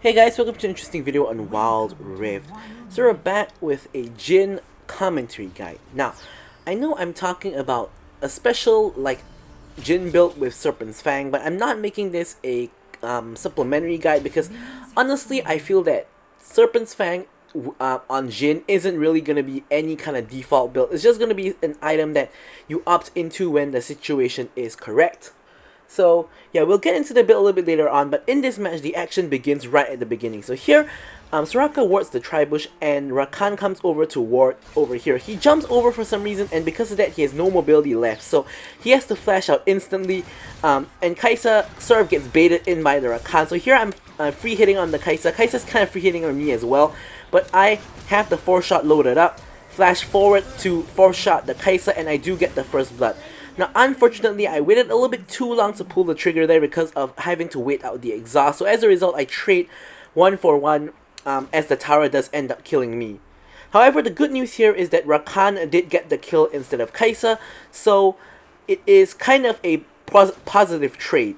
Hey guys, welcome to an interesting video on Wild Rift. So we're back with a Jhin commentary guide. Now, I know I'm talking about a special Jhin build with Serpent's Fang, but I'm not making this a supplementary guide because honestly I feel that Serpent's Fang on Jhin isn't really going to be any kind of default build. It's just going to be an item that you opt into when the situation is correct. So yeah, we'll get into the build a little bit later on, but in this match, the action begins right at the beginning. So here, Soraka wards the Tribush, and Rakan comes over to ward over here. He jumps over for some reason, and because of that, he has no mobility left. So he has to flash out instantly, and Kai'Sa sort of gets baited in by the Rakan. So here I'm free hitting on the Kai'Sa. Kai'Sa's kind of free hitting on me as well, but I have the 4-shot loaded up. Flash forward to 4-shot the Kai'Sa, and I do get the first blood. Now, unfortunately, I waited a little bit too long to pull the trigger there because of having to wait out the exhaust. So as a result, I trade 1 for 1 as the tower does end up killing me. However, the good news here is that Rakan did get the kill instead of Kai'Sa, so it is kind of a positive trade.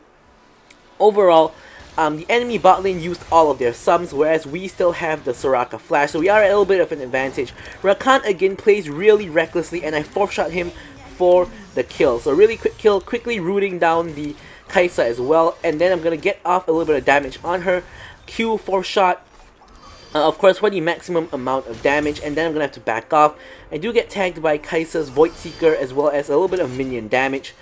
Overall, the enemy bot lane used all of their sums, whereas we still have the Soraka flash, so we are at a little bit of an advantage. Rakan again plays really recklessly, and I 4-shot him for the kill. So really quick kill, quickly rooting down the Kai'Sa as well, and then I'm gonna get off a little bit of damage on her. Q 4-shot, of course for the maximum amount of damage, and then I'm gonna have to back off. I do get tagged by Kai'Sa's Void Seeker as well as a little bit of minion damage.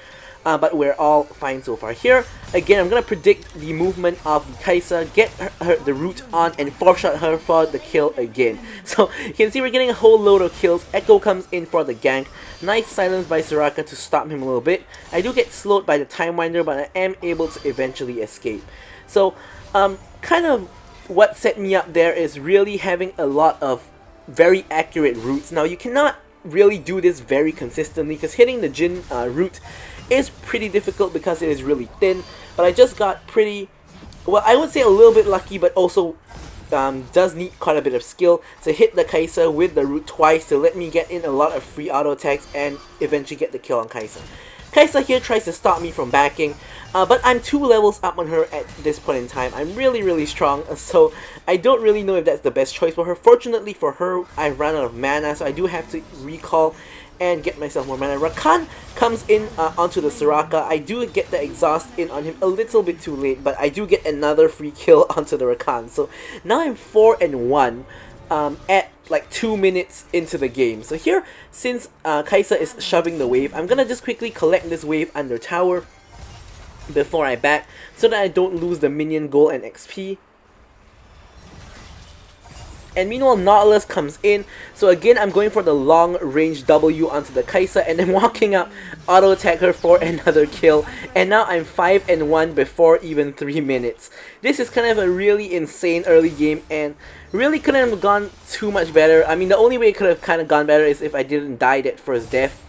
But we're all fine so far here. Again, I'm going to predict the movement of Kai'Sa, get her the root on, and 4-shot her for the kill again. So, you can see we're getting a whole load of kills. Echo comes in for the gank. Nice silence by Soraka to stop him a little bit. I do get slowed by the Time Winder, but I am able to eventually escape. So, kind of what set me up there is really having a lot of very accurate roots. Now, you cannot really do this very consistently because hitting the Jhin root is pretty difficult because it is really thin, but I just got pretty, well, I would say a little bit lucky, but also does need quite a bit of skill to hit the Kai'Sa with the root twice to let me get in a lot of free auto attacks and eventually get the kill on Kai'Sa. Kai'Sa here tries to stop me from backing, but I'm 2 levels up on her at this point in time. I'm really strong, so I don't really know if that's the best choice for her. Fortunately for her, I ran out of mana, so I do have to recall and get myself more mana. Rakan comes in onto the Soraka. I do get the exhaust in on him a little bit too late, but I do get another free kill onto the Rakan. So now I'm 4-1 at like 2 minutes into the game. So here, since Kai'Sa is shoving the wave, I'm gonna just quickly collect this wave under tower before I back so that I don't lose the minion gold and XP. And meanwhile, Nautilus comes in, so again I'm going for the long range W onto the Kai'Sa and then walking up, auto attack her for another kill, and now I'm 5-1 before even 3 minutes. This is kind of a really insane early game and really couldn't have gone too much better. I mean, the only way it could have kind of gone better is if I didn't die that first death,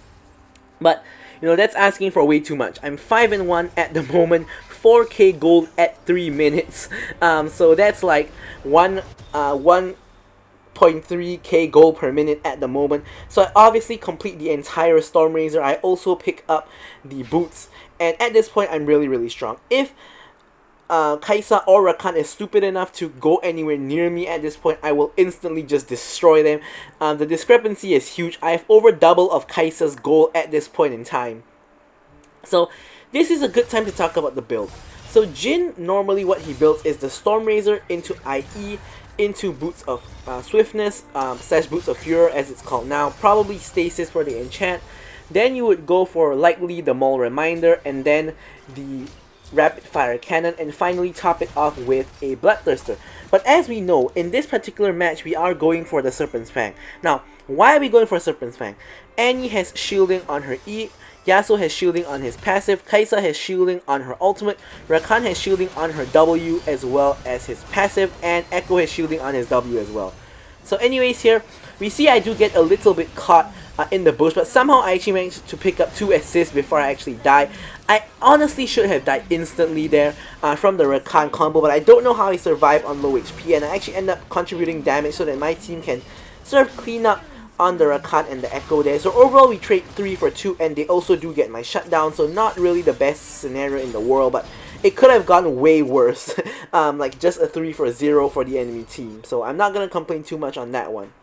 but you know, that's asking for way too much. I'm 5-1 at the moment, 4k gold at 3 minutes, so that's like 1.3k gold per minute at the moment. So I obviously complete the entire Stormrazor. I also pick up the boots, and at this point I'm really strong. If Kai'Sa or Rakan is stupid enough to go anywhere near me at this point, I will instantly just destroy them. The discrepancy is huge. I have over double of Kai'Sa's gold at this point in time. So this is a good time to talk about the build. So Jhin, normally what he builds is the Stormrazor into IE, into Boots of Swiftness, / Boots of Furor as it's called now, probably Stasis for the enchant. Then you would go for likely the Maul Reminder, and then the Rapid Fire Cannon, and finally top it off with a Bloodthirster. But as we know, in this particular match we are going for the Serpent's Fang. Now, why are we going for Serpent's Fang? Annie has shielding on her E, Yasuo has shielding on his passive, Kai'Sa has shielding on her ultimate, Rakan has shielding on her W as well as his passive, and Echo has shielding on his W as well. So anyways, here we see I do get a little bit caught in the bush, but somehow I actually managed to pick up 2 assists before I actually die. I honestly should have died instantly there from the Rakan combo, but I don't know how I survived on low HP, and I actually end up contributing damage so that my team can sort of clean up on the Rakan and the Echo there. So overall we trade 3 for 2, and they also do get my shutdown, so not really the best scenario in the world, but it could have gone way worse. Like just a 3-0 for the enemy team. So I'm not gonna complain too much on that one.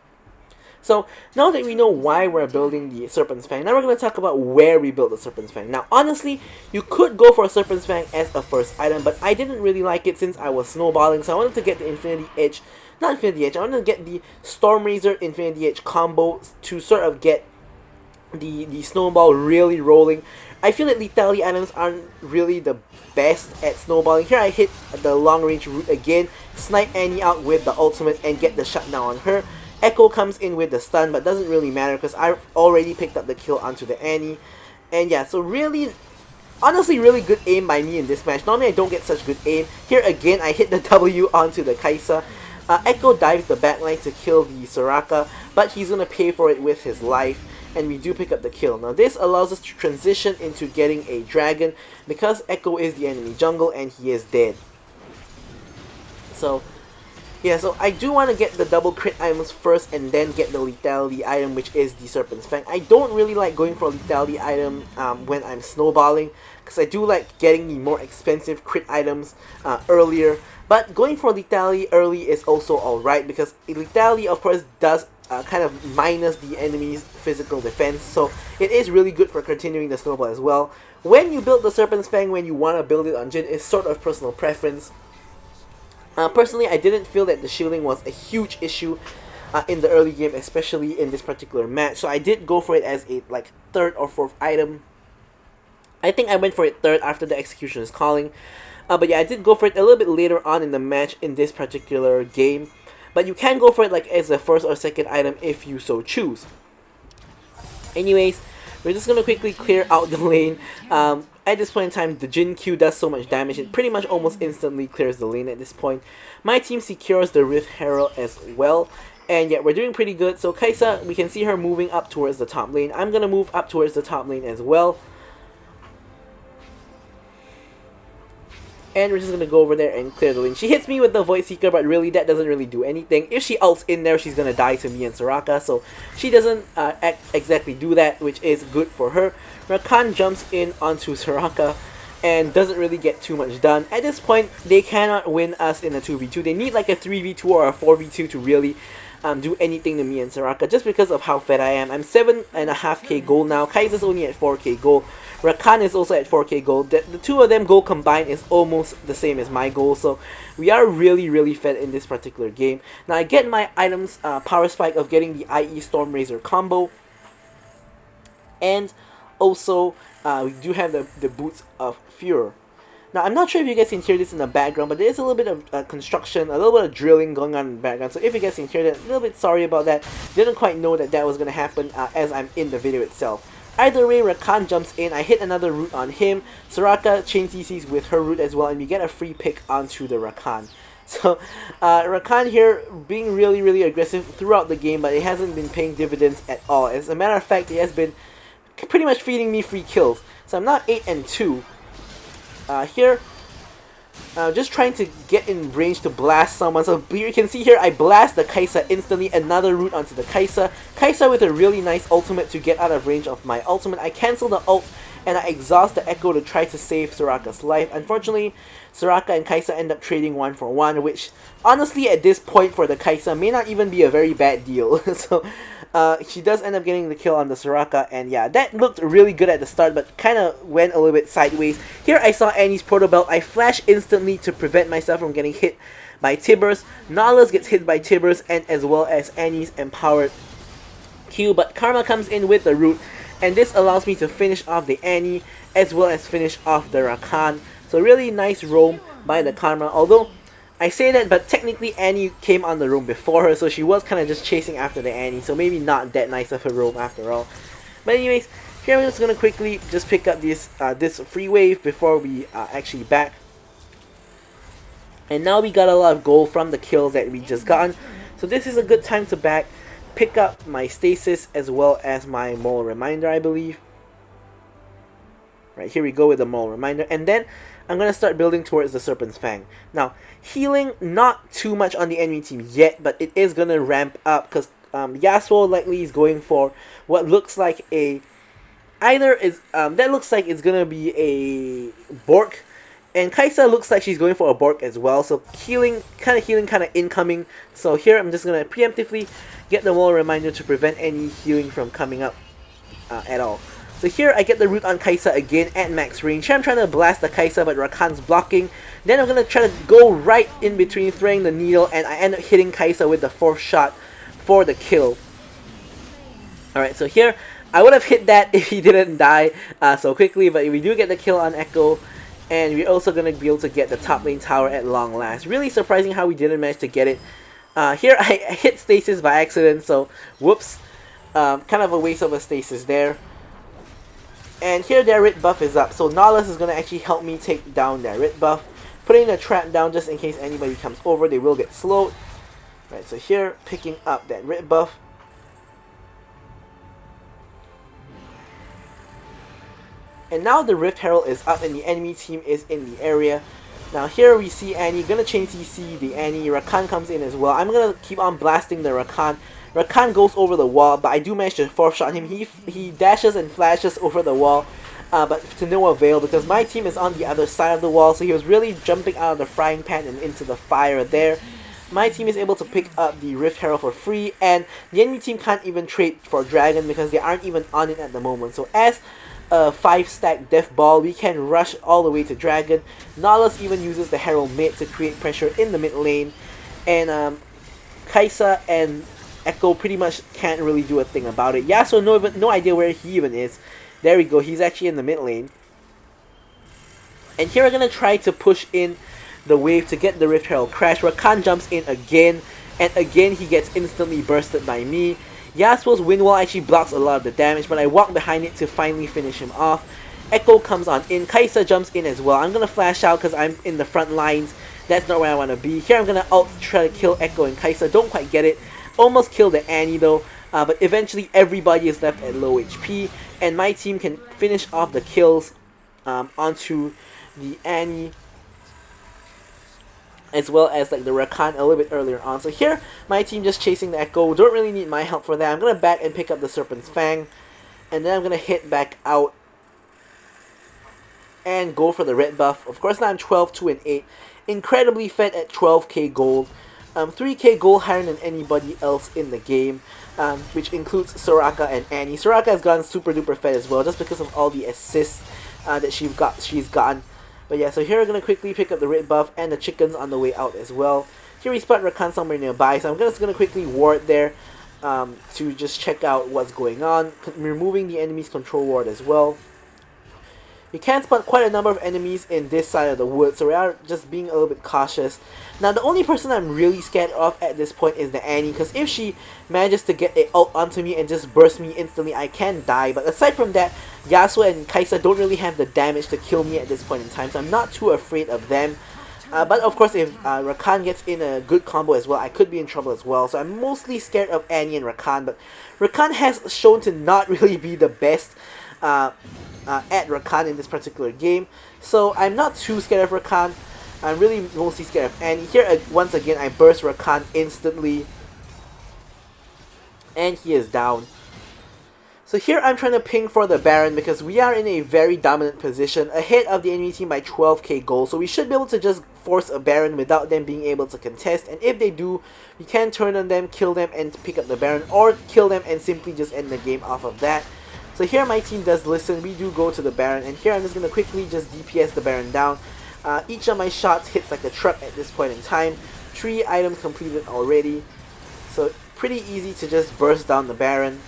So now that we know why we're building the Serpent's Fang, now we're going to talk about where we built the Serpent's Fang. Now honestly, you could go for a Serpent's Fang as a first item, but I didn't really like it since I was snowballing, so I wanted to get the Infinity Edge, not Infinity Edge, I wanted to get the Storm Razor Infinity Edge combo to sort of get the snowball really rolling. I feel that lethality items aren't really the best at snowballing. Here I hit the long range route again, snipe Annie out with the ultimate and get the shutdown on her. Echo comes in with the stun, but doesn't really matter because I've already picked up the kill onto the Annie. And yeah, so really, honestly really good aim by me in this match. Normally I don't get such good aim. Here again, I hit the W onto the Kai'Sa. Echo dives the backline to kill the Soraka, but he's going to pay for it with his life. And we do pick up the kill. Now this allows us to transition into getting a dragon because Echo is the enemy jungle and he is dead. So yeah, so I do want to get the double crit items first and then get the lethality item, which is the Serpent's Fang. I don't really like going for a lethality item when I'm snowballing, because I do like getting the more expensive crit items earlier. But going for lethality early is also alright, because lethality of course does kind of minus the enemy's physical defense, so it is really good for continuing the snowball as well. When you build the Serpent's Fang, when you want to build it on Jhin, is sort of personal preference. Personally, I didn't feel that the shielding was a huge issue in the early game, especially in this particular match. So I did go for it as a like third or fourth item. I think I went for it third after the execution is calling. But yeah, I did go for it a little bit later on in the match in this particular game. But you can go for it like as a first or second item if you so choose. Anyways, we're just going to quickly clear out the lane. At this point in time, the Jhin Q does so much damage, it pretty much almost instantly clears the lane at this point. My team secures the Rift Herald as well, and yeah, we're doing pretty good. So Kai'Sa, we can see her moving up towards the top lane. I'm going to move up towards the top lane as well. And we're just going to go over there and clear the lane. She hits me with the Void Seeker, but really that doesn't really do anything. If she ults in there, she's going to die to me and Soraka, so she doesn't exactly do that, which is good for her. Rakan jumps in onto Soraka and doesn't really get too much done. At this point, they cannot win us in a 2v2. They need like a 3v2 or a 4v2 to really do anything to me and Soraka, just because of how fed I am. I'm 7.5k gold now. Kai'Sa's only at 4k gold. Rakan is also at 4k gold. The two of them gold combined is almost the same as my gold, so we are really fed in this particular game. Now I get my items power spike of getting the IE Storm Razor combo, and also we do have the Boots of Furor. Now I'm not sure if you guys can hear this in the background, but there is a little bit of construction, a little bit of drilling going on in the background, so if you guys can hear that, a little bit sorry about that. Didn't quite know that that was going to happen as I'm in the video itself. Either way, Rakan jumps in, I hit another root on him, Soraka chain CCs with her root as well, and we get a free pick onto the Rakan. So, Rakan here being really aggressive throughout the game, but it hasn't been paying dividends at all. As a matter of fact, it has been pretty much feeding me free kills. So I'm now 8-2. Here, just trying to get in range to blast someone. So you can see here, I blast the Kai'Sa instantly, another root onto the Kai'Sa. Kai'Sa with a really nice ultimate to get out of range of my ultimate. I cancel the ult and I exhaust the Echo to try to save Soraka's life. Unfortunately, Soraka and Kai'Sa end up trading 1-for-1, which honestly at this point for the Kai'Sa may not even be a very bad deal. So she does end up getting the kill on the Soraka, and yeah, that looked really good at the start, but kind of went a little bit sideways. Here I saw Annie's Proto Belt. I flash instantly to prevent myself from getting hit by Tibbers. Nautilus gets hit by Tibbers, and as well as Annie's empowered Q, but Karma comes in with the root, and this allows me to finish off the Annie as well as finish off the Rakan. So really nice roam by the Karma, although I say that, but technically Annie came on the roam before her, so she was kind of just chasing after the Annie, so maybe not that nice of a roam after all. But anyways, here I'm just going to quickly just pick up this free wave before we actually back. And now we got a lot of gold from the kills that we just gotten, so this is a good time to back, pick up my stasis as well as my Mole Reminder, I believe. Right, here we go with the Mole Reminder, and then I'm going to start building towards the Serpent's Fang. Now, healing, not too much on the enemy team yet, but it is going to ramp up, because Yasuo likely is going for what looks like a... that looks like it's going to be a Bork, And Kaisa looks like she's going for a Bork as well, so healing, kind of incoming. So here I'm just going to preemptively get the wall reminder to prevent any healing from coming up at all. So here I get the root on Kaisa again at max range. Here I'm trying to blast the Kaisa, but Rakan's blocking. Then I'm going to try to go right in between, throwing the needle, and I end up hitting Kaisa with the 4th shot for the kill. Alright, so here I would have hit that if he didn't die so quickly, but we do get the kill on Echo. And we're also going to be able to get the top lane tower at long last. Really surprising how we didn't manage to get it. Here I hit stasis by accident, so whoops. Kind of a waste of a stasis there. And here their Rit buff is up, so Nautilus is going to actually help me take down their Rit buff. Putting the trap down just in case anybody comes over, they will get slowed. Right, so here, picking up that Rit buff. And now the Rift Herald is up and the enemy team is in the area. Now here we see Annie, gonna chain CC the Annie. Rakan comes in as well. I'm gonna keep on blasting the Rakan. Rakan goes over the wall, but I do manage to 4th shot him. He dashes and flashes over the wall, but to no avail because my team is on the other side of the wall, so he was really jumping out of the frying pan and into the fire there. My team is able to pick up the Rift Herald for free, and the enemy team can't even trade for Dragon because they aren't even on it at the moment. So as a 5-stack Death Ball, we can rush all the way to Dragon. Nautilus even uses the Herald mid to create pressure in the mid lane, and Kaisa and Echo pretty much can't really do a thing about it. Yasuo no idea where he even is. There we go, he's actually in the mid lane. And here we're gonna try to push in the wave to get the Rift Herald crash. Rakan jumps in again, and again he gets instantly bursted by me. Yasuo's wind wall actually blocks a lot of the damage, but I walk behind it to finally finish him off. Echo comes on in, Kaisa jumps in as well. I'm gonna flash out because I'm in the front lines. That's not where I want to be. Here I'm gonna ult to try to kill Echo and Kaisa. Don't quite get it. Almost killed the Annie though, but eventually everybody is left at low HP, and my team can finish off the kills onto the Annie, as well as like the Rakan a little bit earlier on. So here, my team just chasing the Echo. Don't really need my help for that. I'm going to back and pick up the Serpent's Fang. And then I'm going to hit back out and go for the red buff. Of course, now I'm 12, 2, and 8. Incredibly fed at 12k gold. 3k gold higher than anybody else in the game. Which includes Soraka and Annie. Soraka has gotten super duper fed as well, just because of all the assists that she's gotten. But yeah, so here we're going to quickly pick up the red buff and the chickens on the way out as well. Here we spot Rakan somewhere nearby, so I'm just going to quickly ward there to just check out what's going on, removing the enemy's control ward as well. You can spot quite a number of enemies in this side of the wood, so we are just being a little bit cautious. Now, the only person I'm really scared of at this point is the Annie, because if she manages to get a ult onto me and just burst me instantly, I can die. But aside from that, Yasuo and Kaisa don't really have the damage to kill me at this point in time, so I'm not too afraid of them. But of course, if Rakan gets in a good combo as well, I could be in trouble as well. So I'm mostly scared of Annie and Rakan, but Rakan has shown to not really be the best at Rakan in this particular game, so I'm not too scared of Rakan. I'm really mostly scared of Annie. Here, once again, I burst Rakan instantly, and he is down. So here I'm trying to ping for the Baron because we are in a very dominant position, ahead of the enemy team by 12k gold, so we should be able to just force a Baron without them being able to contest, and if they do, we can turn on them, kill them, and pick up the Baron, or kill them and simply just end the game off of that. So here my team does listen, we do go to the Baron, and here I'm just going to quickly just DPS the Baron down. Each of my shots hits like a truck at this point in time. 3 items completed already, so pretty easy to just burst down the Baron.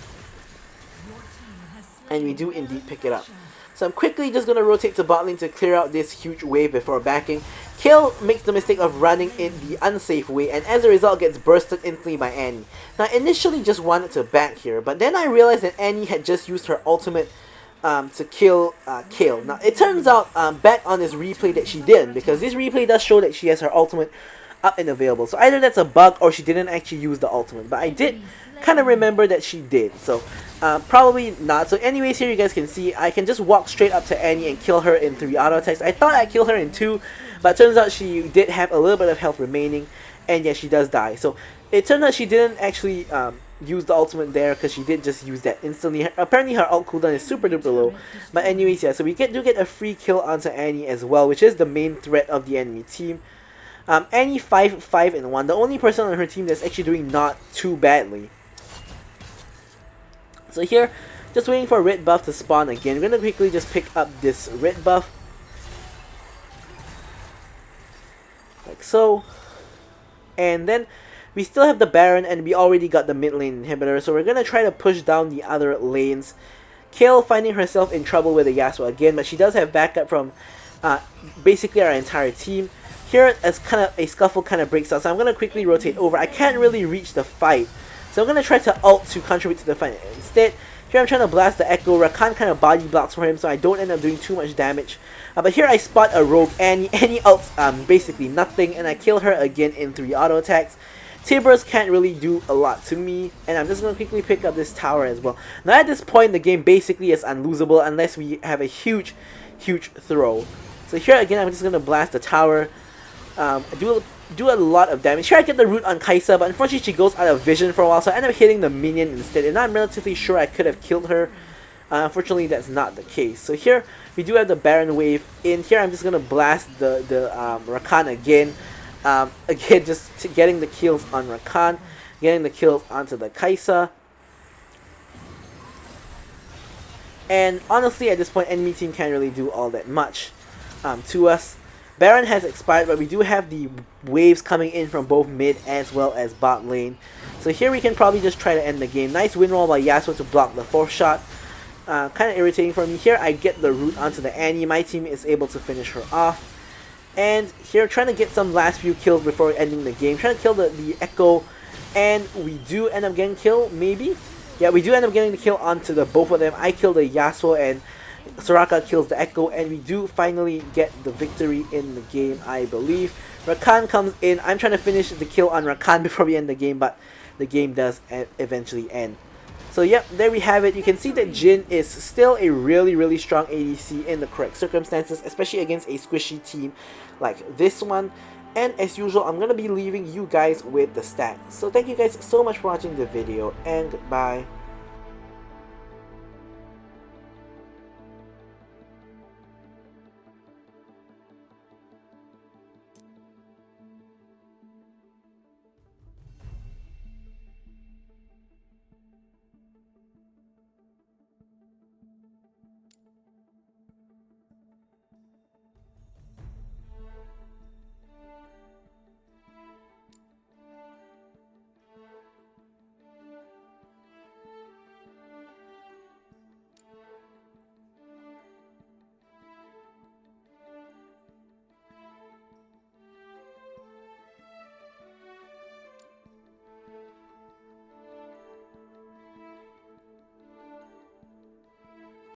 And we do indeed pick it up. So I'm quickly just going to rotate to bot lane to clear out this huge wave before backing. Kill makes the mistake of running in the unsafe way, and as a result gets bursted instantly by Annie. Now I initially just wanted to back here, but then I realized that Annie had just used her ultimate to kill Kale. Now it turns out back on this replay that she didn't, because this replay does show that she has her ultimate up and available. So either that's a bug or she didn't actually use the ultimate, but I did kind of remember that she did, so probably not. So anyways, here you guys can see I can just walk straight up to Annie and kill her in 3 auto attacks. I thought I'd kill her in 2, but turns out she did have a little bit of health remaining, and yeah, she does die. So it turned out she didn't actually use the ultimate there because she did just use that instantly. Apparently her ult cooldown is super duper low. But anyways, yeah, so we do get a free kill onto Annie as well, which is the main threat of the enemy team. Annie 5-5-1, the only person on her team that's actually doing not too badly. So here, just waiting for red buff to spawn again. We're gonna quickly just pick up this red buff. Like so. And then we still have the Baron and we already got the mid lane inhibitor. So we're gonna try to push down the other lanes. Kayle finding herself in trouble with the Yasuo again, but she does have backup from basically our entire team. Here, as kind of a scuffle kind of breaks out, so I'm gonna quickly rotate over. I can't really reach the fight, so I'm gonna try to ult to contribute to the fight. Instead, here I'm trying to blast the Echo. Rakan kind of body blocks for him, so I don't end up doing too much damage. But here I spot a rogue Annie. Annie ults basically nothing, and I kill her again in 3 auto attacks. Tibbers can't really do a lot to me, and I'm just gonna quickly pick up this tower as well. Now at this point, the game basically is unlosable unless we have a huge throw. So here again, I'm just gonna blast the tower. Do a lot of damage. Here I get the root on Kai'Sa, but unfortunately she goes out of vision for a while, so I end up hitting the minion instead, and I'm relatively sure I could have killed her. Unfortunately that's not the case. So here we do have the Baron wave in. Here I'm just gonna blast the Rakan again. Again, just getting the kills on Rakan, getting the kills onto the Kai'Sa. And honestly at this point enemy team can't really do all that much to us. Baron has expired, but we do have the waves coming in from both mid as well as bot lane. So here we can probably just try to end the game. Nice win roll by Yasuo to block the 4th shot. Kind of irritating for me. Here I get the root onto the Annie. My team is able to finish her off. And here trying to get some last few kills before ending the game. Trying to kill the Echo. And we do end up getting killed, maybe? Yeah, we do end up getting the kill onto the both of them. I kill the Yasuo and Soraka kills the Echo, and we do finally get the victory in the game, I believe. Rakan comes in. I'm trying to finish the kill on Rakan before we end the game, but the game does eventually end. So yep, there we have it. You can see that Jhin is still a really strong ADC in the correct circumstances, especially against a squishy team like this one. And as usual, I'm going to be leaving you guys with the stats. So thank you guys so much for watching the video, and goodbye.